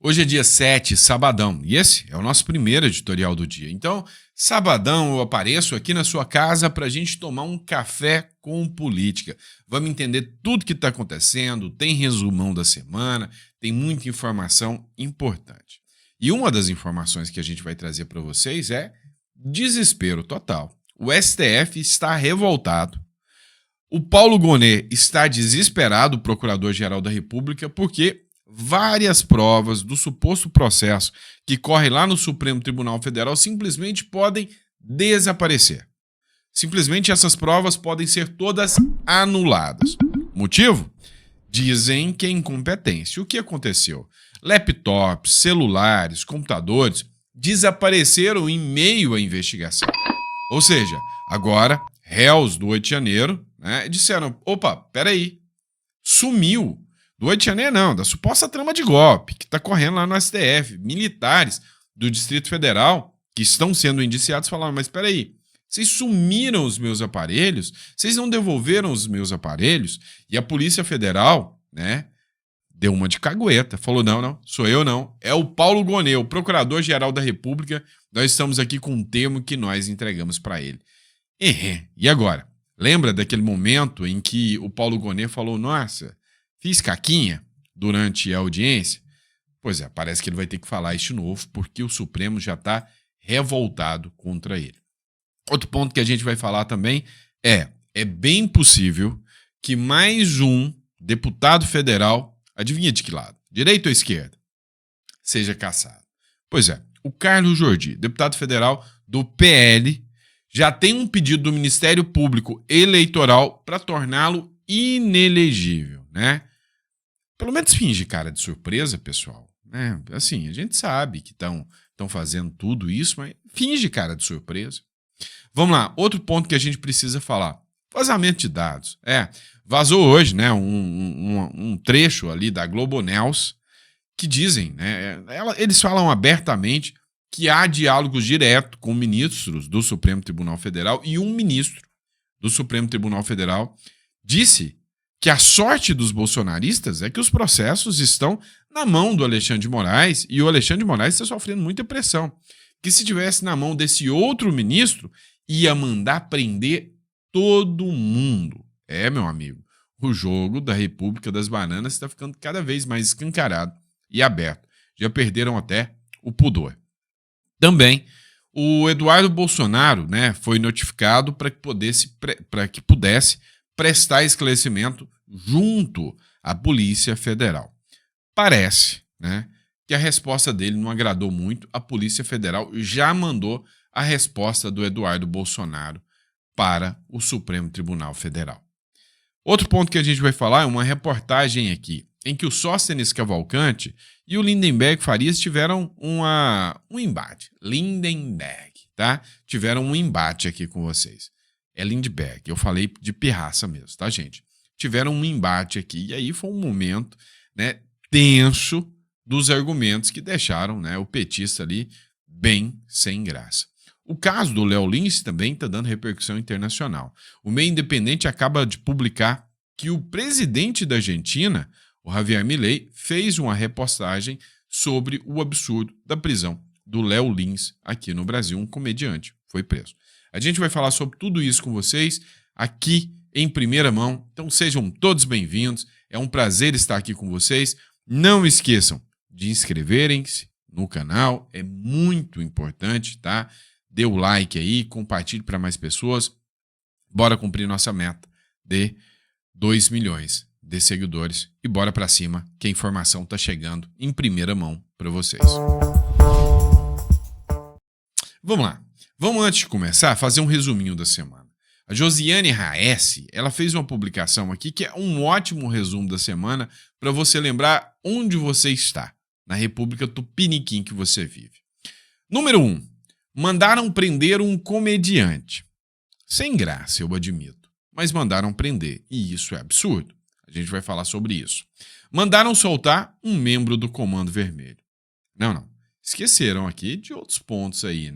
Hoje é dia 7, sabadão, e esse é o nosso primeiro editorial do dia. Então, sabadão eu apareço aqui na sua casa para a gente tomar um café com política. Vamos entender tudo que está acontecendo, tem resumão da semana, tem muita informação importante. E uma das informações que a gente vai trazer para vocês é desespero total. O STF está revoltado. O Paulo Gonet está desesperado, o Procurador-Geral da República, porque várias provas do suposto processo que corre lá no Supremo Tribunal Federal simplesmente podem desaparecer. Simplesmente essas provas podem ser todas anuladas. Motivo? Dizem que é incompetência. O que aconteceu? Laptops, celulares, computadores desapareceram em meio à investigação. Ou seja, agora, réus do 8 de janeiro, disseram, opa, peraí, sumiu. Do 8 de janeiro não, da suposta trama de golpe que está correndo lá no STF. Militares do Distrito Federal que estão sendo indiciados falaram, mas peraí, vocês sumiram os meus aparelhos? Vocês não devolveram os meus aparelhos? E a Polícia Federal, deu uma de cagueta. Falou, não, sou eu não. É o Paulo Gonet, o Procurador-Geral da República. Nós estamos aqui com um termo que nós entregamos para ele. E agora? Lembra daquele momento em que o Paulo Gonet falou, nossa, fiz caquinha durante a audiência? Pois é, parece que ele vai ter que falar isso de novo, porque o Supremo já está revoltado contra ele. Outro ponto que a gente vai falar também é bem possível que mais um deputado federal, adivinha de que lado? Direita ou esquerda? Seja cassado. Pois é, o Carlos Jordi, deputado federal do PL, já tem um pedido do Ministério Público Eleitoral para torná-lo inelegível, Pelo menos finge cara de surpresa, pessoal. Assim, a gente sabe que estão fazendo tudo isso, mas finge cara de surpresa. Vamos lá, outro ponto que a gente precisa falar. Vazamento de dados. Vazou hoje, um trecho ali da Globo News que dizem, eles falam abertamente que há diálogos diretos com ministros do Supremo Tribunal Federal e um ministro do Supremo Tribunal Federal disse que a sorte dos bolsonaristas é que os processos estão na mão do Alexandre de Moraes e o Alexandre de Moraes está sofrendo muita pressão. Que se tivesse na mão desse outro ministro, ia mandar prender todo mundo. Meu amigo, o jogo da República das Bananas está ficando cada vez mais escancarado e aberto. Já perderam até o pudor. Também, o Eduardo Bolsonaro foi notificado para que pudesse prestar esclarecimento junto à Polícia Federal. Parece, que a resposta dele não agradou muito. A Polícia Federal já mandou a resposta do Eduardo Bolsonaro para o Supremo Tribunal Federal. Outro ponto que a gente vai falar é uma reportagem aqui, em que o Sóstenes Cavalcante e o Lindenberg Farias tiveram um embate. Lindenberg, tá? Tiveram um embate aqui com vocês. É Lindbergh, eu falei de pirraça mesmo, tá, gente? Tiveram um embate aqui, e aí foi um momento, tenso dos argumentos que deixaram, o petista ali bem sem graça. O caso do Léo Lins também está dando repercussão internacional. O meio independente acaba de publicar que o presidente da Argentina, o Javier Milei, fez uma reportagem sobre o absurdo da prisão do Léo Lins aqui no Brasil. Um comediante foi preso. A gente vai falar sobre tudo isso com vocês aqui em primeira mão. Então sejam todos bem-vindos. É um prazer estar aqui com vocês. Não esqueçam de inscreverem-se no canal. É muito importante, tá? Dê o like aí, compartilhe para mais pessoas. Bora cumprir nossa meta de 2 milhões de seguidores. E bora para cima, que a informação está chegando em primeira mão para vocês. Vamos lá. Vamos, antes de começar, fazer um resuminho da semana. A Josiane Raes, ela fez uma publicação aqui que é um ótimo resumo da semana para você lembrar onde você está, na República Tupiniquim que você vive. Número 1. Mandaram prender um comediante. Sem graça, eu admito, mas mandaram prender, e isso é absurdo. A gente vai falar sobre isso. Mandaram soltar um membro do Comando Vermelho. Não. Esqueceram aqui de outros pontos aí,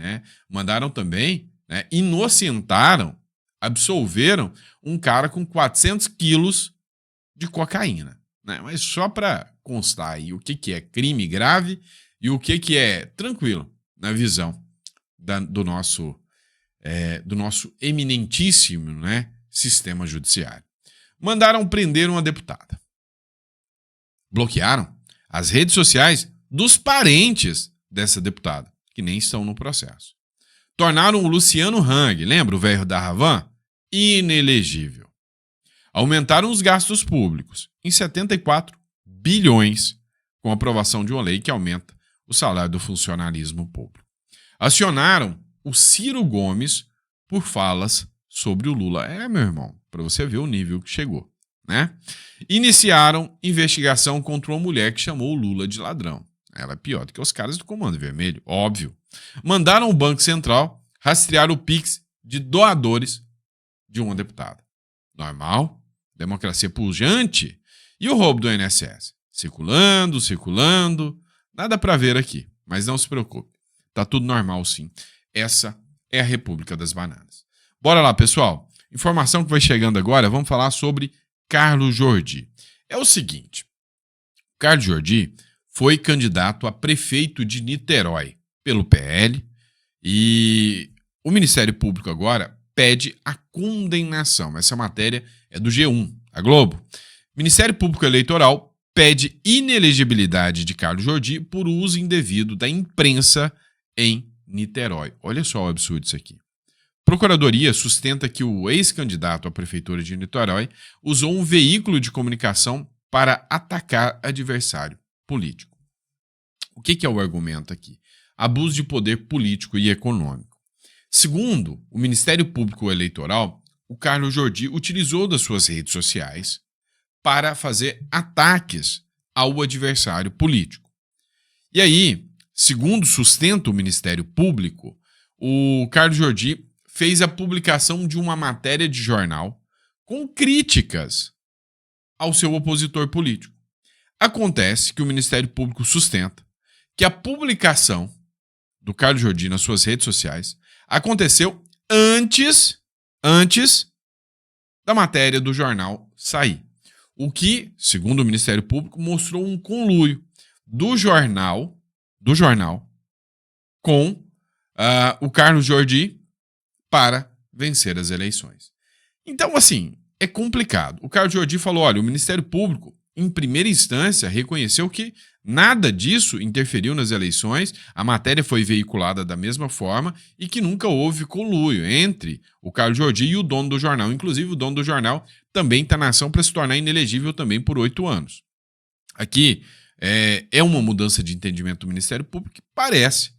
Mandaram também, inocentaram, absolveram um cara com 400 quilos de cocaína, Mas só para constar aí o que é crime grave e o que é tranquilo na visão do nosso eminentíssimo, né, sistema judiciário. Mandaram prender uma deputada. Bloquearam as redes sociais dos parentes dessa deputada, que nem estão no processo. Tornaram o Luciano Hang, lembra o velho da Havan? Inelegível. Aumentaram os gastos públicos em 74 bilhões com a aprovação de uma lei que aumenta o salário do funcionalismo público. Acionaram o Ciro Gomes por falas sobre o Lula. Meu irmão, para você ver o nível que chegou, né? Iniciaram investigação contra uma mulher que chamou o Lula de ladrão. Ela é pior do que os caras do Comando Vermelho, óbvio. Mandaram o Banco Central rastrear o Pix de doadores de uma deputada. Normal, democracia pujante. E o roubo do INSS? Circulando, nada para ver aqui. Mas não se preocupe, tá tudo normal sim. Essa é a República das Bananas. Bora lá, pessoal. Informação que vai chegando agora, vamos falar sobre Carlos Jordi. É o seguinte, Carlos Jordi foi candidato a prefeito de Niterói pelo PL e o Ministério Público agora pede a condenação. Essa matéria é do G1, a Globo. Ministério Público Eleitoral pede inelegibilidade de Carlos Jordi por uso indevido da imprensa em Niterói. Olha só o absurdo isso aqui. Procuradoria sustenta que o ex-candidato à prefeitura de Niterói usou um veículo de comunicação para atacar adversário político. O que é o argumento aqui? Abuso de poder político e econômico. Segundo o Ministério Público Eleitoral, o Carlos Jordi utilizou das suas redes sociais para fazer ataques ao adversário político. E aí, segundo sustenta o Ministério Público, o Carlos Jordi fez a publicação de uma matéria de jornal com críticas ao seu opositor político. Acontece que o Ministério Público sustenta que a publicação do Carlos Jordi nas suas redes sociais aconteceu antes da matéria do jornal sair. O que, segundo o Ministério Público, mostrou um conluio do jornal com o Carlos Jordi para vencer as eleições. Então, assim, é complicado. O Carlos Jordi falou, olha, o Ministério Público, em primeira instância, reconheceu que nada disso interferiu nas eleições, a matéria foi veiculada da mesma forma e que nunca houve conluio entre o Carlos Jordi e o dono do jornal. Inclusive, o dono do jornal também está na ação para se tornar inelegível também por 8 anos. Aqui é uma mudança de entendimento do Ministério Público que parece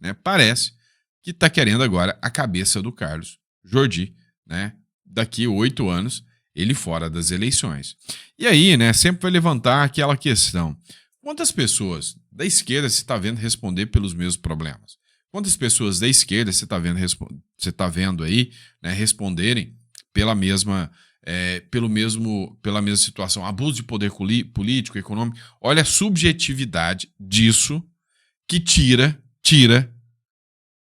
que está querendo agora a cabeça do Carlos Jordi, né? Daqui 8 anos, ele fora das eleições. E aí, né, sempre vai levantar aquela questão. Quantas pessoas da esquerda você está vendo responder pelos mesmos problemas? Quantas pessoas da esquerda você está vendo aí, né, responderem pela mesma situação? Abuso de poder político, econômico. Olha a subjetividade disso que tira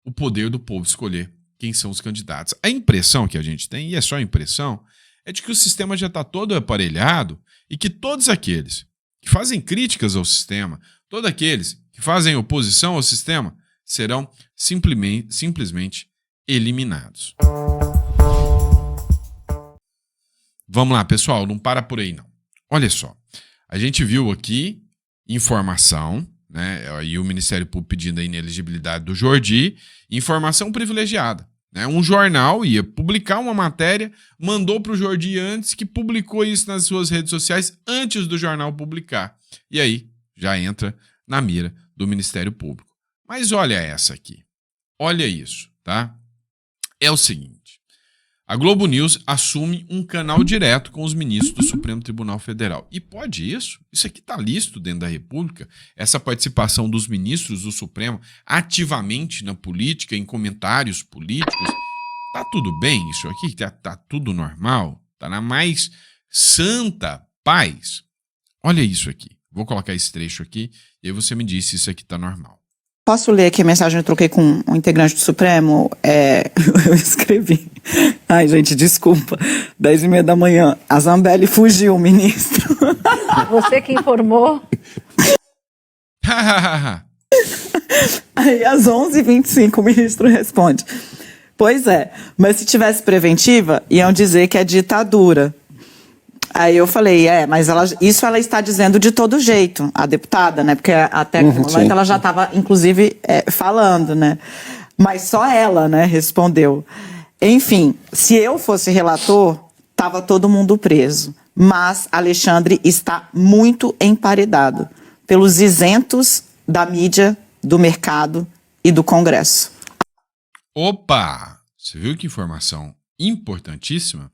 o poder do povo escolher quem são os candidatos. A impressão que a gente tem, e é só impressão, é de que o sistema já está todo aparelhado e que todos aqueles que fazem críticas ao sistema, todos aqueles que fazem oposição ao sistema, serão simplesmente eliminados. Vamos lá, pessoal, não para por aí não. Olha só, a gente viu aqui informação, né, e o Ministério Público pedindo a inelegibilidade do Jordi, informação privilegiada. Um jornal ia publicar uma matéria, mandou para o Jordi antes, que publicou isso nas suas redes sociais antes do jornal publicar. E aí já entra na mira do Ministério Público. Mas olha essa aqui. Olha isso, tá? É o seguinte. A Globo News assume um canal direto com os ministros do Supremo Tribunal Federal. E pode isso? Isso aqui está lícito dentro da República? Essa participação dos ministros do Supremo ativamente na política, em comentários políticos. Tá tudo bem isso aqui? Tá tudo normal? Tá na mais santa paz? Olha isso aqui. Vou colocar esse trecho aqui e aí você me diz se isso aqui tá normal. Posso ler aqui a mensagem que eu troquei com um integrante do Supremo? Eu escrevi. Ai, gente, desculpa. 10h30 da manhã. A Zambelli fugiu, ministro. Você que informou? Aí às 11h25 o ministro responde: pois é, mas se tivesse preventiva, iam dizer que é ditadura. Aí eu falei, mas isso ela está dizendo de todo jeito, a deputada, né? Porque até aquele momento ela já estava, inclusive, falando, né? Mas só ela, né, respondeu. Enfim, se eu fosse relator, estava todo mundo preso. Mas Alexandre está muito emparedado pelos isentos da mídia, do mercado e do Congresso. Opa! Você viu que informação importantíssima?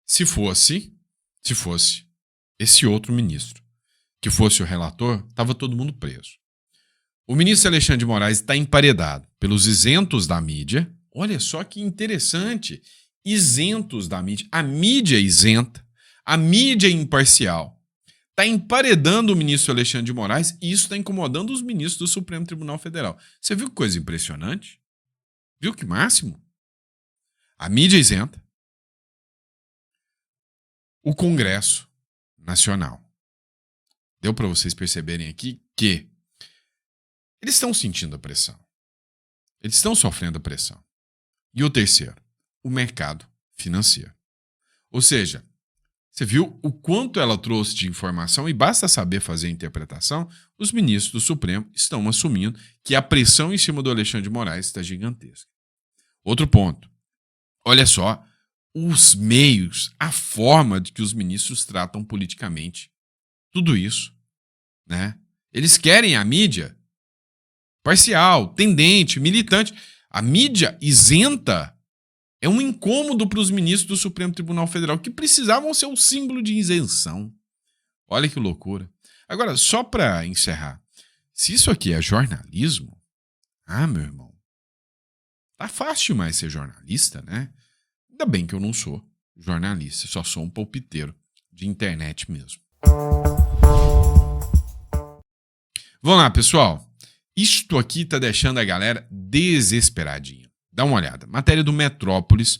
Se fosse esse outro ministro, que fosse o relator, estava todo mundo preso. O ministro Alexandre de Moraes está emparedado pelos isentos da mídia. Olha só que interessante. Isentos da mídia. A mídia é isenta. A mídia é imparcial. Está emparedando o ministro Alexandre de Moraes e isso está incomodando os ministros do Supremo Tribunal Federal. Você viu que coisa impressionante? Viu que máximo? A mídia é isenta. O Congresso Nacional. Deu para vocês perceberem aqui que eles estão sentindo a pressão. Eles estão sofrendo a pressão. E o terceiro, o mercado financeiro. Ou seja, você viu o quanto ela trouxe de informação e basta saber fazer a interpretação, os ministros do Supremo estão assumindo que a pressão em cima do Alexandre de Moraes está gigantesca. Outro ponto. Olha só os meios, a forma de que os ministros tratam politicamente tudo isso, né? Eles querem a mídia parcial, tendente, militante. A mídia isenta é um incômodo para os ministros do Supremo Tribunal Federal que precisavam ser um símbolo de isenção. Olha que loucura. Agora, só para encerrar, se isso aqui é jornalismo, meu irmão, tá fácil demais ser jornalista, né? Ainda bem que eu não sou jornalista, só sou um palpiteiro de internet mesmo. Vamos lá, pessoal. Isto aqui tá deixando a galera desesperadinha. Dá uma olhada. Matéria do Metrópolis,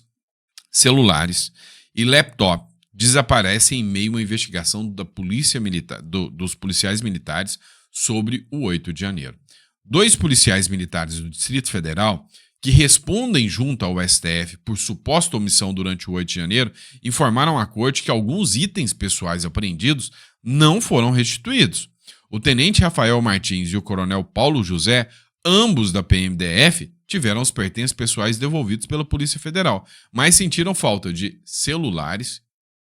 celulares e laptop desaparecem em meio a uma investigação da polícia militar, dos policiais militares sobre o 8 de janeiro. 2 policiais militares do Distrito Federal que respondem junto ao STF por suposta omissão durante o 8 de janeiro, informaram à corte que alguns itens pessoais apreendidos não foram restituídos. O tenente Rafael Martins e o coronel Paulo José, ambos da PMDF, tiveram os pertences pessoais devolvidos pela Polícia Federal, mas sentiram falta de celulares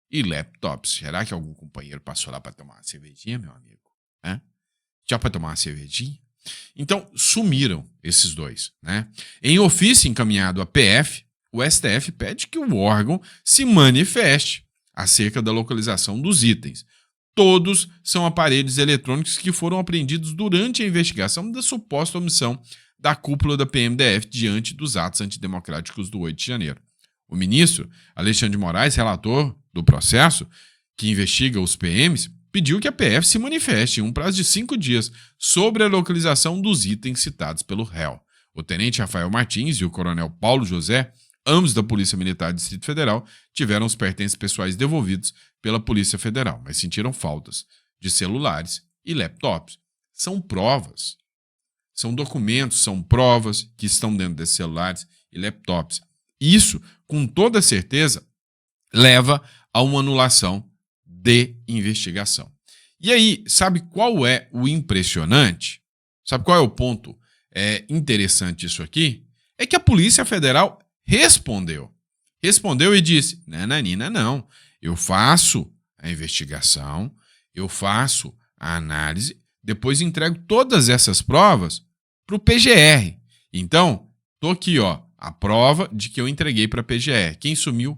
e laptops. Será que algum companheiro passou lá para tomar uma cervejinha, meu amigo? Já para tomar uma cervejinha? Então, sumiram esses 2, né? Em ofício encaminhado à PF, o STF pede que o órgão se manifeste acerca da localização dos itens. Todos são aparelhos eletrônicos que foram apreendidos durante a investigação da suposta omissão da cúpula da PMDF diante dos atos antidemocráticos do 8 de janeiro. O ministro Alexandre de Moraes, relator do processo que investiga os PMs, pediu que a PF se manifeste em um prazo de 5 dias sobre a localização dos itens citados pelo réu. O tenente Rafael Martins e o coronel Paulo José, ambos da Polícia Militar do Distrito Federal, tiveram os pertences pessoais devolvidos pela Polícia Federal, mas sentiram faltas de celulares e laptops. São provas, são documentos, são provas que estão dentro desses celulares e laptops. Isso, com toda certeza, leva a uma anulação de investigação. E aí, sabe qual é o impressionante? Sabe qual é o ponto interessante disso aqui? É que a Polícia Federal respondeu. Respondeu e disse, nananina, não, eu faço a investigação, eu faço a análise, depois entrego todas essas provas para o PGR. Então, tô aqui, a prova de que eu entreguei para a PGR. Quem sumiu?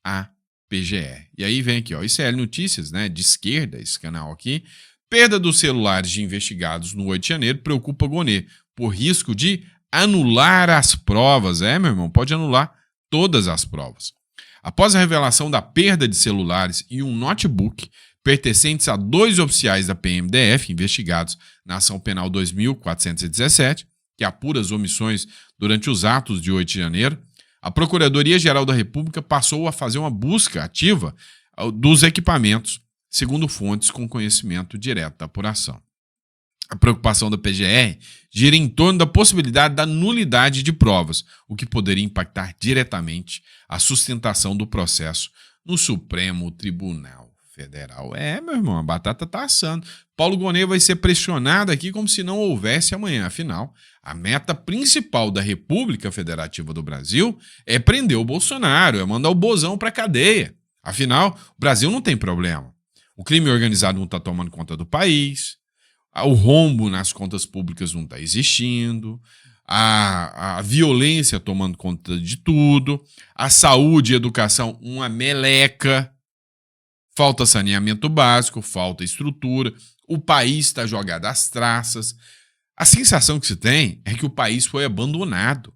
A PGR. E aí vem aqui, ICL Notícias, né, de esquerda, esse canal aqui. Perda dos celulares de investigados no 8 de janeiro preocupa Gonê, por risco de anular as provas. Meu irmão, pode anular todas as provas. Após a revelação da perda de celulares e um notebook pertencentes a 2 oficiais da PMDF investigados na ação penal 2417, que apura as omissões durante os atos de 8 de janeiro, a Procuradoria-Geral da República passou a fazer uma busca ativa dos equipamentos, segundo fontes com conhecimento direto da apuração. A preocupação da PGR gira em torno da possibilidade da nulidade de provas, o que poderia impactar diretamente a sustentação do processo no Supremo Tribunal Federal. Meu irmão, a batata tá assando. Paulo Gonet vai ser pressionado aqui como se não houvesse amanhã. Afinal, a meta principal da República Federativa do Brasil é prender o Bolsonaro, é mandar o Bozão pra cadeia. Afinal, o Brasil não tem problema. O crime organizado não está tomando conta do país. O rombo nas contas públicas não está existindo, a violência tomando conta de tudo, a saúde e a educação uma meleca, falta saneamento básico, falta estrutura, o país está jogado às traças. A sensação que se tem é que o país foi abandonado.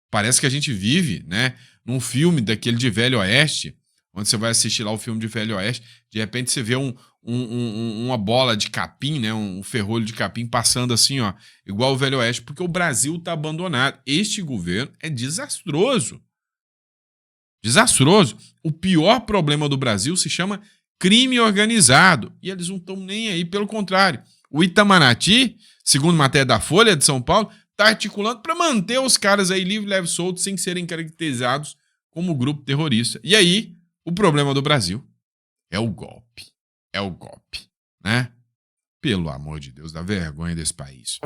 Parece que a gente vive, né, num filme daquele de Velho Oeste, onde você vai assistir lá o filme de Velho Oeste, de repente você vê uma bola de capim, né, um ferrolho de capim passando assim, ó, igual o Velho Oeste, porque o Brasil está abandonado. Este governo é desastroso. Desastroso. O pior problema do Brasil se chama crime organizado. E eles não estão nem aí, pelo contrário. O Itamaraty, segundo matéria da Folha de São Paulo, está articulando para manter os caras aí livre, leve, soltos, sem serem caracterizados como grupo terrorista. E aí, o problema do Brasil é o golpe. É o golpe, né? Pelo amor de Deus, dá vergonha desse país.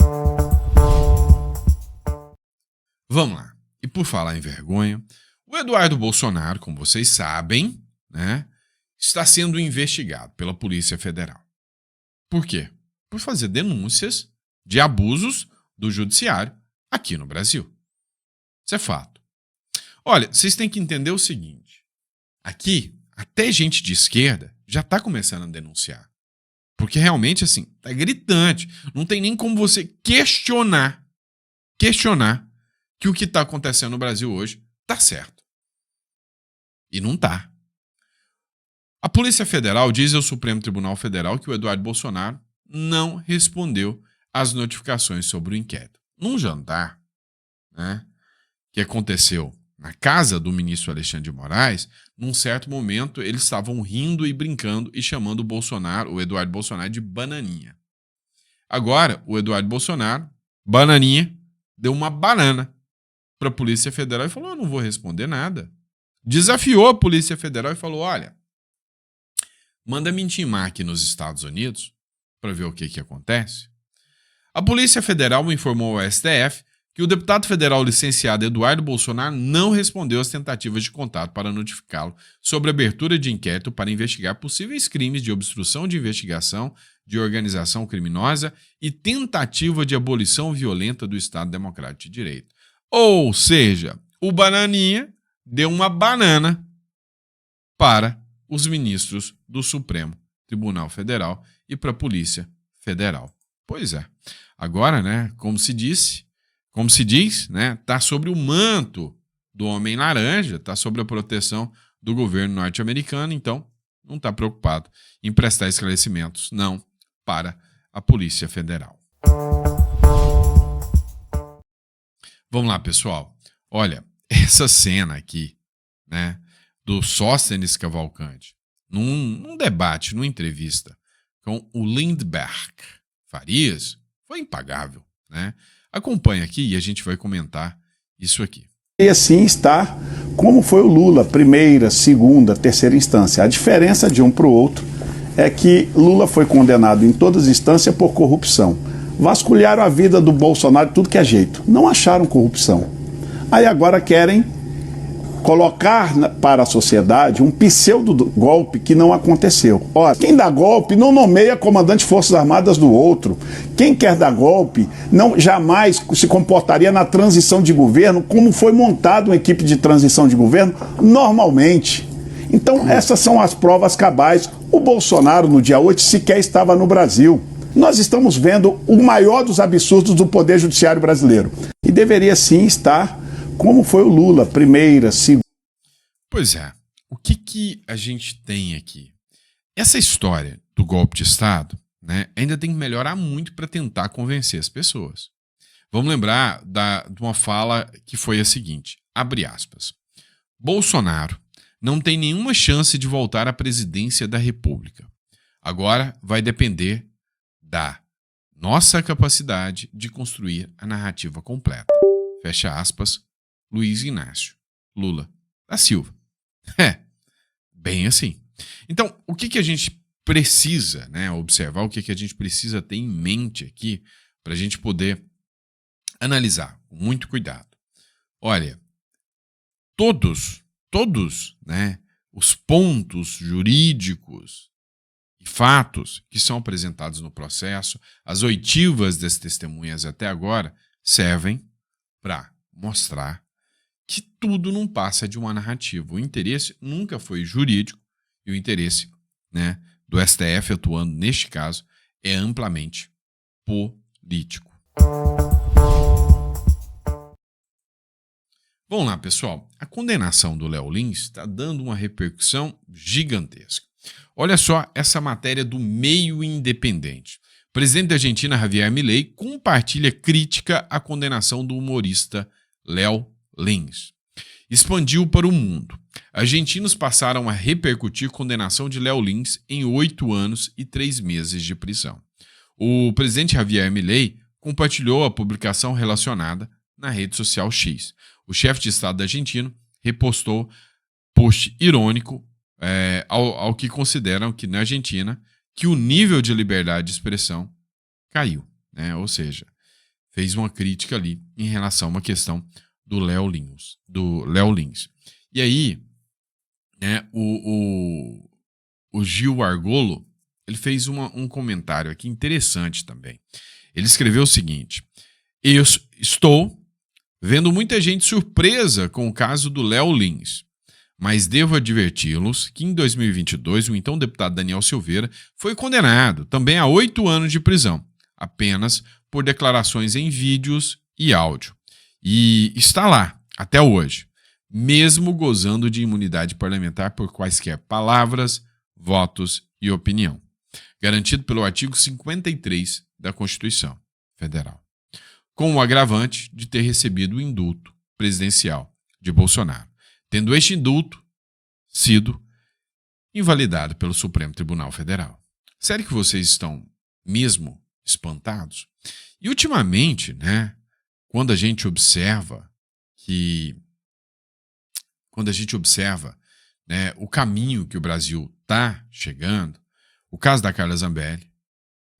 Vamos lá. E por falar em vergonha, o Eduardo Bolsonaro, como vocês sabem, né, está sendo investigado pela Polícia Federal. Por quê? Por fazer denúncias de abusos do judiciário aqui no Brasil. Isso é fato. Olha, vocês têm que entender o seguinte. Aqui, até gente de esquerda já está começando a denunciar. Porque realmente, assim, tá gritante. Não tem nem como você questionar que o que está acontecendo no Brasil hoje tá certo. E não tá. A Polícia Federal diz ao Supremo Tribunal Federal que o Eduardo Bolsonaro não respondeu às notificações sobre o inquérito. Num jantar, né, que aconteceu na casa do ministro Alexandre de Moraes, num certo momento eles estavam rindo e brincando e chamando o Eduardo Bolsonaro de bananinha. Agora, o Eduardo Bolsonaro, bananinha, deu uma banana para a Polícia Federal e falou, eu não vou responder nada. Desafiou a Polícia Federal e falou, olha, manda me intimar aqui nos Estados Unidos para ver o que acontece. A Polícia Federal informou ao STF que o deputado federal licenciado Eduardo Bolsonaro não respondeu às tentativas de contato para notificá-lo sobre a abertura de inquérito para investigar possíveis crimes de obstrução de investigação, de organização criminosa e tentativa de abolição violenta do Estado Democrático de Direito. Ou seja, o bananinha deu uma banana para os ministros do Supremo Tribunal Federal e para a Polícia Federal. Pois é. Agora, né, como se diz, né, tá sobre o manto do Homem Laranja, tá sobre a proteção do governo norte-americano, então não está preocupado em prestar esclarecimentos, não, para a Polícia Federal. Vamos lá, pessoal. Olha, essa cena aqui, né, do Sóstenes Cavalcante, num debate, numa entrevista com o Lindbergh Farias, foi impagável, né? Acompanhe aqui e a gente vai comentar isso aqui. E assim está como foi o Lula, primeira, segunda, terceira instância. A diferença de um para o outro é que Lula foi condenado em todas as instâncias por corrupção. Vasculharam a vida do Bolsonaro de tudo que é jeito. Não acharam corrupção. Aí agora querem colocar para a sociedade um pseudo-golpe que não aconteceu. Ora, quem dá golpe não nomeia comandante de Forças Armadas do outro. Quem quer dar golpe não jamais se comportaria na transição de governo como foi montada uma equipe de transição de governo normalmente. Então essas são as provas cabais. O Bolsonaro no dia 8 sequer estava no Brasil. Nós estamos vendo o maior dos absurdos do Poder Judiciário brasileiro. E deveria sim estar como foi o Lula, primeira, segunda. Pois é, o que a gente tem aqui? Essa história do golpe de Estado, né, ainda tem que melhorar muito para tentar convencer as pessoas. Vamos lembrar de uma fala que foi a seguinte, abre aspas, Bolsonaro não tem nenhuma chance de voltar à presidência da República. Agora vai depender da nossa capacidade de construir a narrativa completa. Fecha aspas, Luiz Inácio Lula da Silva. Bem assim. Então, o que a gente precisa, né, observar, o que a gente precisa ter em mente aqui para a gente poder analisar com muito cuidado. Olha, todos, né, os pontos jurídicos e fatos que são apresentados no processo, as oitivas das testemunhas até agora, servem para mostrar que tudo não passa de uma narrativa. O interesse nunca foi jurídico e o interesse, né, do STF atuando neste caso é amplamente político. Vamos lá, pessoal. A condenação do Léo Lins está dando uma repercussão gigantesca. Olha só essa matéria do Meio Independente. O presidente da Argentina, Javier Milei, compartilha crítica à condenação do humorista Léo Lins. Expandiu para o mundo. Argentinos passaram a repercutir condenação de Léo Lins em 8 anos e 3 meses de prisão. O presidente Javier Milei compartilhou a publicação relacionada na rede social X. O chefe de Estado argentino repostou post irônico ao que consideram que na Argentina que o nível de liberdade de expressão caiu, né? Ou seja, fez uma crítica ali em relação a uma questão do Léo Lins. E aí, né, o Gil Argolo, ele fez um comentário aqui interessante também. Ele escreveu o seguinte: eu estou vendo muita gente surpresa com o caso do Léo Lins, mas devo adverti-los que em 2022 o então deputado Daniel Silveira foi condenado também a 8 anos de prisão, apenas por declarações em vídeos e áudio. E está lá, até hoje, mesmo gozando de imunidade parlamentar por quaisquer palavras, votos e opinião, garantido pelo artigo 53 da Constituição Federal, com o agravante de ter recebido o indulto presidencial de Bolsonaro, tendo este indulto sido invalidado pelo Supremo Tribunal Federal. Sério que vocês estão mesmo espantados? E ultimamente, né, quando a gente observa, né, o caminho que o Brasil está chegando, o caso da Carla Zambelli,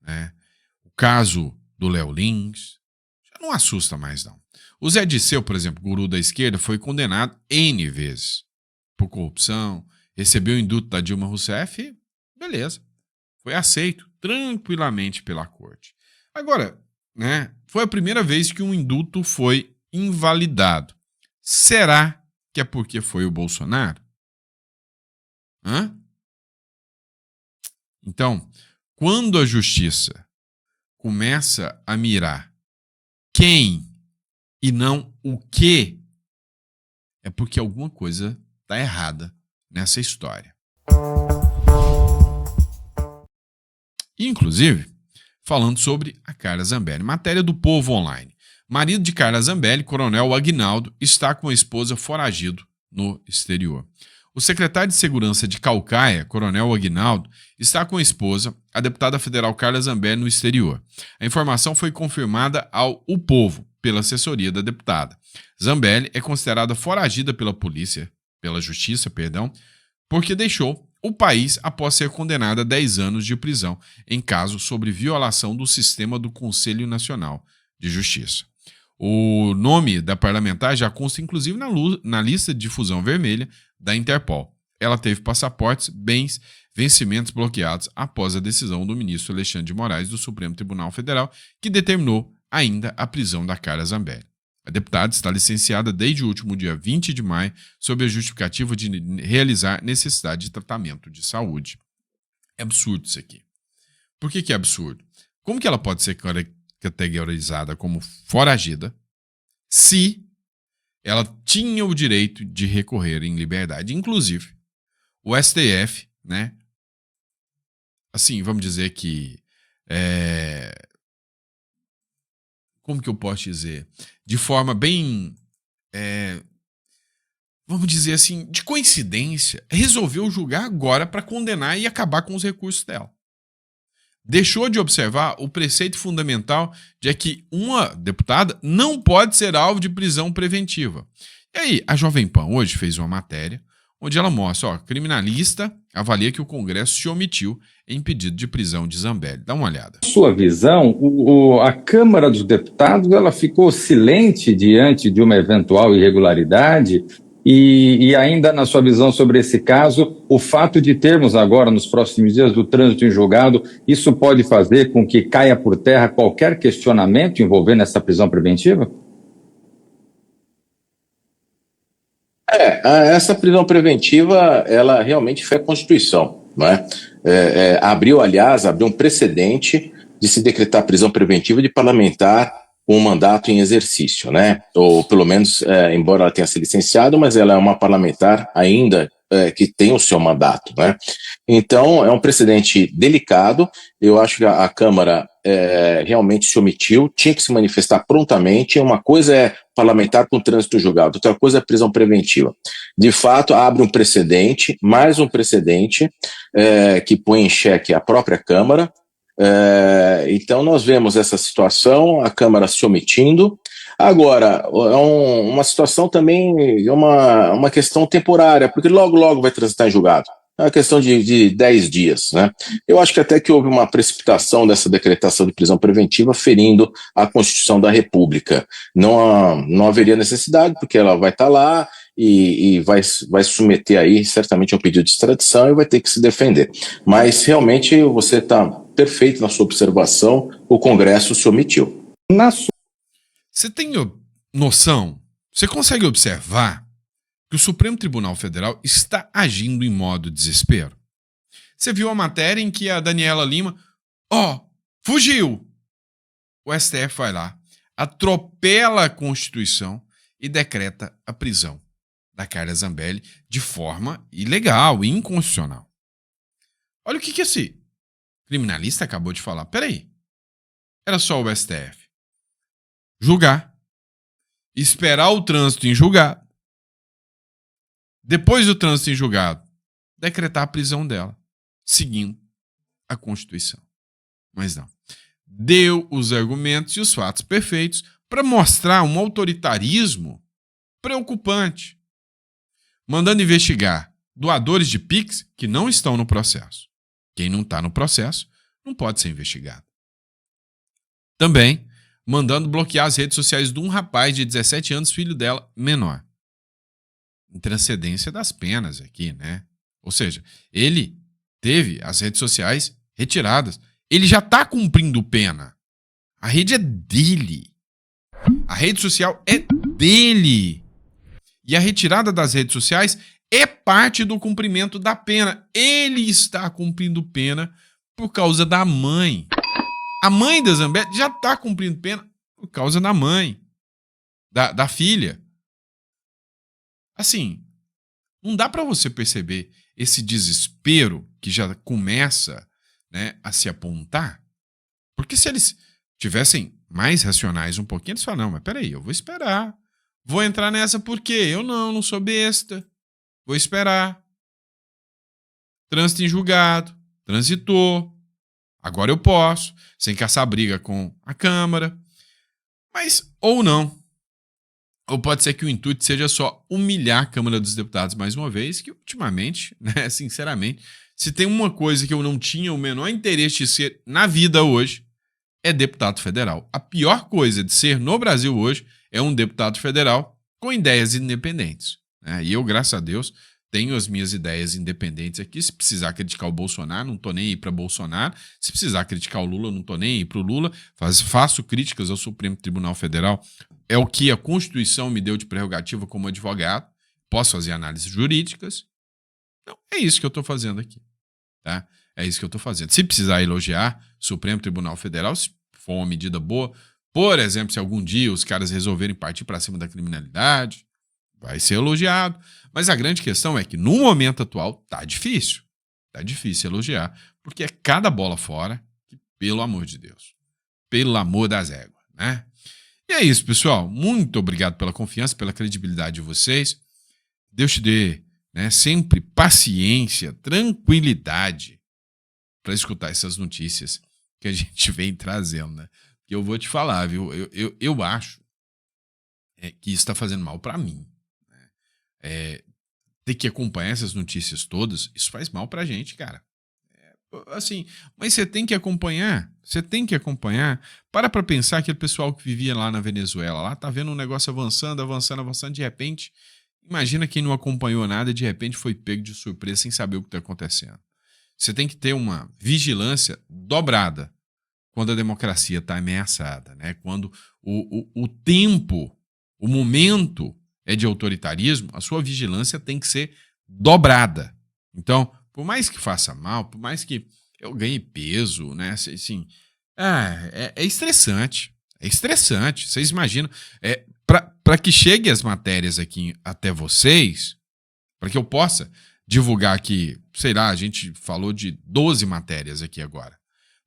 né, o caso do Léo Lins, já não assusta mais não. O Zé Disseu, por exemplo, guru da esquerda, foi condenado N vezes por corrupção, recebeu o indulto da Dilma Rousseff e beleza, foi aceito tranquilamente pela corte. Agora, né, foi a primeira vez que um indulto foi invalidado. Será que é porque foi o Bolsonaro? Então, quando a justiça começa a mirar quem e não o que, é porque alguma coisa está errada nessa história. Inclusive, falando sobre a Carla Zambelli, matéria do Povo Online. Marido de Carla Zambelli, Coronel Aguinaldo, está com a esposa foragido no exterior. O secretário de Segurança de Caucaia, Coronel Aguinaldo, está com a esposa, a deputada federal Carla Zambelli, no exterior. A informação foi confirmada ao O Povo, pela assessoria da deputada. Zambelli é considerada foragida pela justiça, porque deixou o país após ser condenada a 10 anos de prisão em caso sobre violação do sistema do Conselho Nacional de Justiça. O nome da parlamentar já consta inclusive na lista de difusão vermelha da Interpol. Ela teve passaportes, bens, vencimentos bloqueados após a decisão do ministro Alexandre de Moraes do Supremo Tribunal Federal, que determinou ainda a prisão da Carla Zambelli. A deputada está licenciada desde o último dia 20 de maio sob a justificativa de realizar necessidade de tratamento de saúde. É absurdo isso aqui. Por que é absurdo? Como que ela pode ser categorizada como foragida se ela tinha o direito de recorrer em liberdade? Inclusive, o STF, né? Assim, vamos dizer que como que eu posso dizer? De forma bem, vamos dizer assim, de coincidência, resolveu julgar agora para condenar e acabar com os recursos dela. deixou de observar o preceito fundamental de que uma deputada não pode ser alvo de prisão preventiva. E aí, a Jovem Pan hoje fez uma matéria onde ela mostra, criminalista avalia que o Congresso se omitiu em pedido de prisão de Zambelli. Dá uma olhada. Sua visão, a Câmara dos Deputados ela ficou silente diante de uma eventual irregularidade e ainda na sua visão sobre esse caso, o fato de termos agora nos próximos dias do trânsito em julgado, isso pode fazer com que caia por terra qualquer questionamento envolvendo essa prisão preventiva? Essa prisão preventiva, ela realmente foi a Constituição, não é? Abriu um precedente de se decretar prisão preventiva de parlamentar com um mandato em exercício, né? Ou pelo menos, embora ela tenha sido licenciada, mas ela é uma parlamentar ainda que tem o seu mandato, né? Então, é um precedente delicado. Eu acho que a Câmara realmente se omitiu, tinha que se manifestar prontamente. Uma coisa é parlamentar com trânsito julgado, outra coisa é prisão preventiva. De fato, abre um precedente, mais um precedente, que põe em xeque a própria Câmara. Então, nós vemos essa situação, a Câmara se omitindo. Agora, é uma situação também, uma questão temporária, porque logo vai transitar em julgado. É uma questão de 10 dias, né? Eu acho que até que houve uma precipitação dessa decretação de prisão preventiva ferindo a Constituição da República. Não haveria necessidade, porque ela vai estar lá e vai submeter aí certamente a um pedido de extradição e vai ter que se defender. Mas realmente você está perfeito na sua observação, o Congresso se omitiu. Você tem noção? Você consegue observar que o Supremo Tribunal Federal está agindo em modo desespero? Você viu a matéria em que a Daniela Lima, fugiu. O STF vai lá, atropela a Constituição e decreta a prisão da Carla Zambelli de forma ilegal e inconstitucional. Olha o que esse criminalista acabou de falar. Peraí, era só o STF julgar, esperar o trânsito em julgado, depois do trânsito em julgado, decretar a prisão dela, seguindo a Constituição. Mas não. Deu os argumentos e os fatos perfeitos para mostrar um autoritarismo preocupante, mandando investigar doadores de Pix que não estão no processo. Quem não está no processo não pode ser investigado. Também mandando bloquear as redes sociais de um rapaz de 17 anos, filho dela, menor. Intranscendência das penas aqui, né? Ou seja, ele teve as redes sociais retiradas. Ele já está cumprindo pena. A rede é dele. A rede social é dele. E a retirada das redes sociais é parte do cumprimento da pena. Ele está cumprindo pena por causa da mãe. A mãe da Zambelli já está cumprindo pena por causa da mãe, da filha. Assim, não dá para você perceber esse desespero que já começa, né, a se apontar? Porque se eles tivessem mais racionais um pouquinho, eles falam, não, mas peraí, eu vou esperar. Vou entrar nessa porque eu não sou besta. Vou esperar. Trânsito em julgado, transitou. Agora eu posso, sem caçar briga com a Câmara. Mas, ou não. Ou pode ser que o intuito seja só humilhar a Câmara dos Deputados mais uma vez, que ultimamente, né, sinceramente, se tem uma coisa que eu não tinha o menor interesse de ser na vida hoje, é deputado federal. A pior coisa de ser no Brasil hoje é um deputado federal com ideias independentes, né? E eu, graças a Deus, tenho as minhas ideias independentes aqui. Se precisar criticar o Bolsonaro, não tô nem aí para Bolsonaro. Se precisar criticar o Lula, não tô nem aí pro Lula. Faço críticas ao Supremo Tribunal Federal. É o que a Constituição me deu de prerrogativa como advogado. Posso fazer análises jurídicas. Então, é isso que eu tô fazendo aqui, tá? É isso que eu tô fazendo. Se precisar elogiar o Supremo Tribunal Federal, se for uma medida boa, por exemplo, se algum dia os caras resolverem partir para cima da criminalidade, vai ser elogiado. Mas a grande questão é que no momento atual tá difícil. Tá difícil elogiar, porque é cada bola fora que, pelo amor de Deus, pelo amor das éguas, né? E é isso, pessoal. Muito obrigado pela confiança, pela credibilidade de vocês. Deus te dê, né, sempre paciência, tranquilidade para escutar essas notícias que a gente vem trazendo, né? Que eu vou te falar, viu? Eu acho que isso está fazendo mal para mim. Né? Ter que acompanhar essas notícias todas, isso faz mal pra gente, cara. Assim, mas você tem que acompanhar. Você tem que acompanhar. Para pensar que o pessoal que vivia lá na Venezuela, lá tá vendo um negócio avançando, de repente, imagina quem não acompanhou nada e de repente foi pego de surpresa sem saber o que tá acontecendo. Você tem que ter uma vigilância dobrada quando a democracia está ameaçada, né? Quando o tempo, o momento é de autoritarismo, a sua vigilância tem que ser dobrada. Então, por mais que faça mal, por mais que eu ganhe peso, né? Assim, é estressante. É estressante. Vocês imaginam? Para que chegue as matérias aqui até vocês, para que eu possa divulgar aqui, sei lá, a gente falou de 12 matérias aqui agora.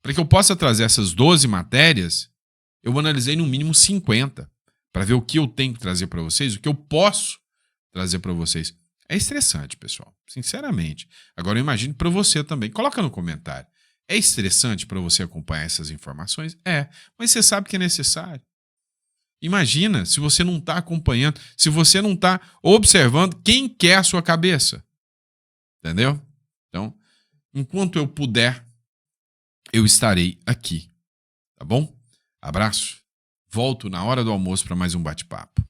Para que eu possa trazer essas 12 matérias, eu analisei no mínimo 50 para ver o que eu tenho que trazer para vocês, o que eu posso trazer para vocês. É estressante, pessoal, sinceramente. Agora eu imagino para você também. Coloca no comentário. É estressante para você acompanhar essas informações? Mas você sabe que é necessário. Imagina se você não está acompanhando, se você não está observando quem quer a sua cabeça. Entendeu? Então, enquanto eu puder, eu estarei aqui. Tá bom? Abraço. Volto na hora do almoço para mais um bate-papo.